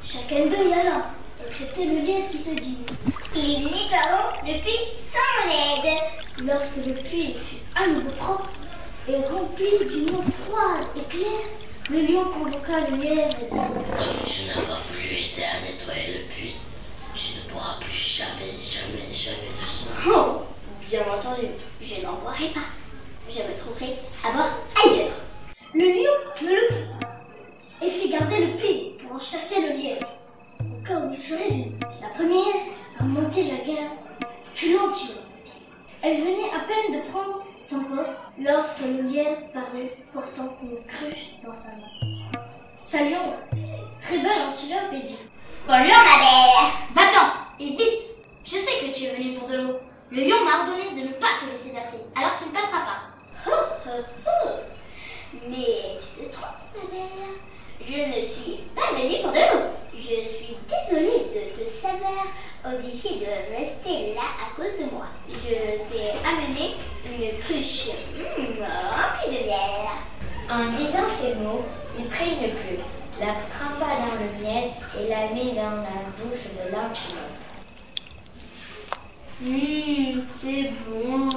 Chacun d'eux y alla, excepté le lièvre qui se dit: Ils nettoieront le puits sans mon aide. Lorsque le puits fut à nouveau propre et rempli d'une eau froide et claire, le lion convoqua le lièvre et dit: Comme tu n'as pas voulu aider à nettoyer le puits, tu ne pourras plus jamais de sang. Oh, bien entendu, je n'en boirai pas. Je me trouverai à boire ailleurs. Le lion ne le prit pas et fit garder le puits pour en chasser le lièvre, au cas où il serait vu. La première à monter la garde fut l'antilope. Elle venait à peine de prendre son poste lorsque le lièvre parut portant une cruche dans sa main. Saluons, très belle antilope, et dit: Bonjour ma belle. Va-t'en, et vite! Je sais que tu es venu pour de l'eau. Le lion m'a ordonné de ne pas te laisser passer, alors tu ne passeras pas. Mais tu te trompes ma belle. Je ne suis pas venue pour de l'eau. Je suis désolée de te savoir obligée de rester là à cause de moi. Je t'ai amené une cruche remplie de miel. En disant ces mots, il prit une plume, la trempa dans le miel et la mit dans la bouche de l'antilope. C'est bon.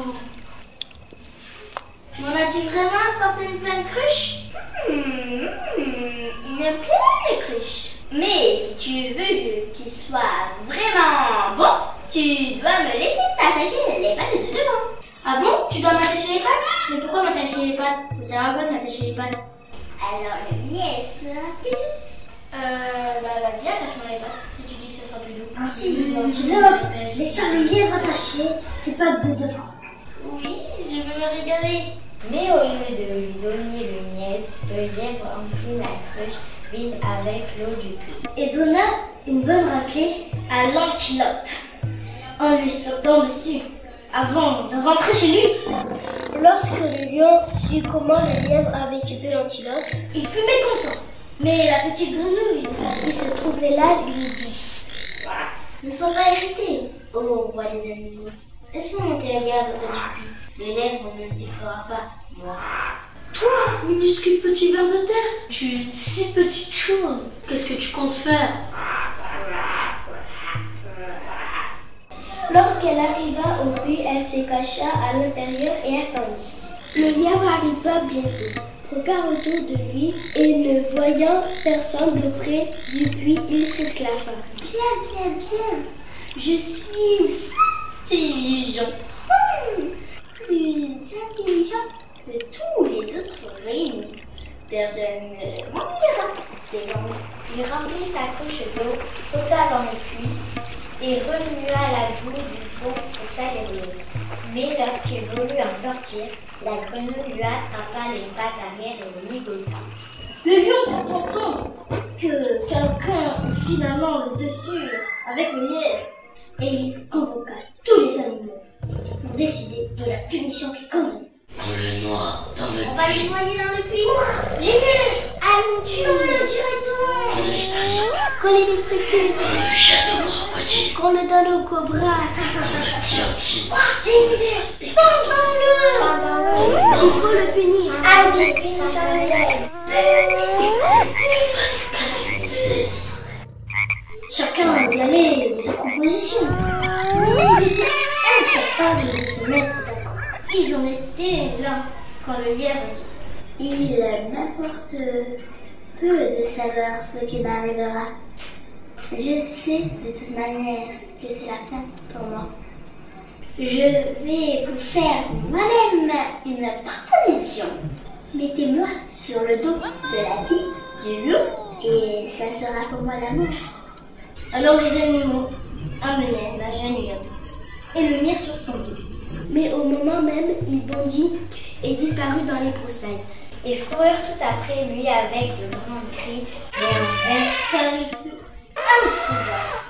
M'en as-tu vraiment apporté une pleine cruche? Il n'aime plus les cruches. Mais si tu veux qu'il soit vraiment bon, tu dois me laisser t'attacher les pattes de devant. Ah bon? Tu dois m'attacher les pattes? Mais pourquoi m'attacher les pattes? Ça sert à quoi de m'attacher les pattes? Alors le miel sera plus doux. Vas-y, attache-moi les pattes, si tu dis que ce sera plus doux. Ainsi, l'antilope laissa le lièvre attacher ses pattes de devant. Oui, je veux me régaler. Mais au lieu de lui donner le miel, le lièvre emplit la cruche vide avec l'eau du puits. Et donna une bonne raclée à l'antilope en lui sautant dessus avant de rentrer chez lui. Lorsque le lion sut comment le lièvre avait tué l'antilope, il fut mécontent. Mais la petite grenouille qui se trouvait là lui dit: Ne sois pas irrité, ô roi des animaux. Laisse-moi monter la garde auprès du puits. Le lièvre ne t'y fera pas, moi. Toi, minuscule petit ver de terre, tu es une si petite chose. Qu'est-ce que tu comptes faire? Lorsqu'elle arriva au puits, elle se cacha à l'intérieur et attendit. Le lièvre arriva bientôt, regarda autour de lui et ne voyant personne de près du puits, il s'esclaffa. Bien. Je suis intelligent. Plus intelligent que tous les autres réunis. Personne ne m'ennuiera. Désormais, il remplit sa cruche d'eau, sauta dans le puits et remua la boue du fond pour s'aérer. Mais lorsqu'il voulut en sortir, la grenouille lui attrapa les pattes arrière et le ligota. Le lion fut content que quelqu'un eut finalement le dessus avec le lièvre et il convoqua tous les animaux pour décider de la punition qui convenait. Qu'on le noie dans le On va les puits, noyer dans le puits. J'ai vu. Allons, tuons-le directement. qu'on l'électrique, Qu'on l'électricute. qu'on le jette au crocodile, Qu'on le donne au cobra. qu'on le guillotine, J'ai une idée. Pendant-le. Il faut le punir. Ah oui, punissons-le. qu'on le fasse canoniser. Chacun y allait de ses propositions, mais ils étaient incapables de se mettre d'accord. Ils en étaient là quand le lièvre dit: Il m'apporte peu de saveur ce qui m'arrivera. Je sais de toute manière que c'est la fin pour moi. Je vais vous faire moi-même une proposition. Mettez-moi sur le dos de la fille du loup et ça sera pour moi l'amour. Alors les animaux amenèrent la jeune lionne et le mirent sur son dos. Mais au moment même, il bondit et disparut dans les broussailles. Ils coururent tout après lui avec de grands cris, mais en vain, Car il fut introuvable.